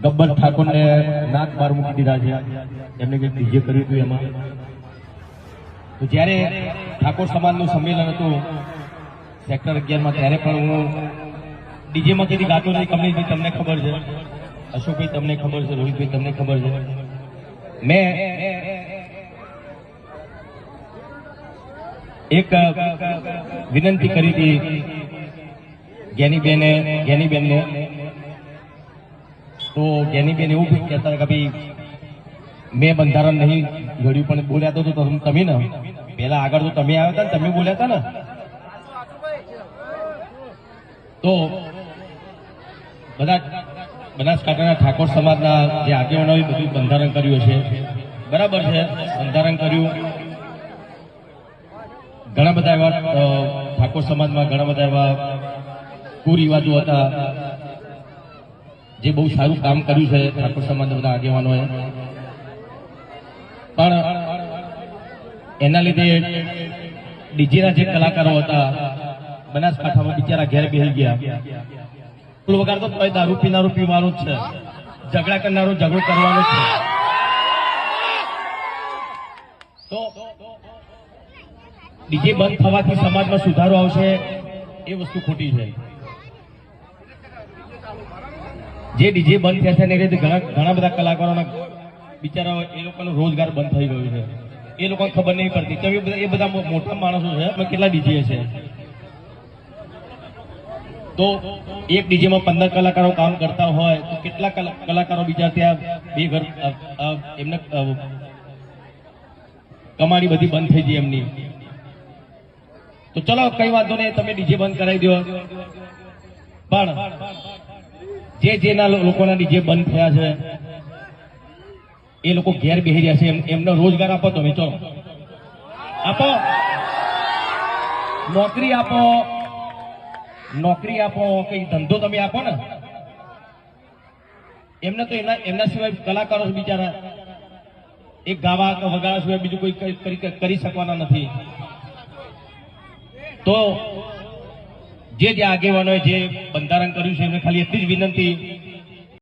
ગબ્બર ઠાકોરને નાક બાર મૂકી દીધા છે, એમને જે ડીજે કર્યું હતું એમાં. તો જ્યારે ઠાકોર સમાજનું સંમેલન હતું સેક્ટર 11માં, ત્યારે પણ હું ડીજેમાં કદી ગાતો નહીં. કમલેશભાઈ તમને ખબર છે, અશોકભાઈ તમને ખબર છે, રોહિતભાઈ તમને ખબર છે. મેં એક વિનંતી કરી હતી જ્ઞાનીબેનને. તો જ્ઞાનીબેન એવું કહેતા કે ભાઈ મેં બંધારણ નહીં ઘડ્યું, પણ બોલ્યા તો તમે ને પેલા આગળ તો તમે આવ્યા હતા ને, તમે બોલ્યા હતા ને. તો બધા બનાસકાંઠાના ઠાકોર સમાજના જે આગેવાનોએ બધું બંધારણ કર્યું છે, બરાબર છે, બંધારણ કર્યું. ઘણા બધા એવા ઠાકોર સમાજમાં ઘણા બધા એવા કુરિવાજો હતા, જે બહુ સારું કામ કર્યું છે ઠાકોર સમાજના બધા આગેવાનોએ. પણ એના લીધે ડીજેના જે કલાકારો હતા બનાસકાંઠામાં બિચારા ઘેર બેસી ગયા. વગાડતો દારૂ પીનારો પીવાનો જ છે, ઝઘડા કરનારો ઝઘડો કરવાનો જ છે. તો ડીજે બંધ થવાથી સમાજમાં સુધારો આવશે એ વસ્તુ ખોટી છે. જે ડીજે બંધ થયા છે ને એ ઘણા બધા કલાકારોના બિચારા એ લોકોનો રોજગાર બંધ થઈ ગયો છે, એ લોકોને ખબર નહીં પડતી. એ બધા મોટા માણસો છે, કેટલા ડીજે છે. તો એક ડીજેમાં 15 કલાકારો કામ કરતા હોય તો કેટલા કલાકારો બીજા ત્યાં બે ઘર એમને કમાણી બધી બંધ થઈ જાય એમની. તો ચલો કઈ વાંધો નહીં, તમે ડીજે બંધ કરાવી દો. પણ જેના લોકોના ડીજે બંધ થયા છે એ લોકો ઘેર બેસી રહ્યા છે, એમનો રોજગાર આપો. તમે ચલો આપો, નોકરી આપો, કઈ ધંધો તમે આપો ને. એમને તો એમના સિવાય કલાકારો બિચારા એક ગાવા કે વગાડવા સિવાય બીજું કોઈ કરી શકવાના નથી. તો જે આગેવાનોએ જે બંધારણ કર્યું છે એમને ખાલી એટલી જ વિનંતી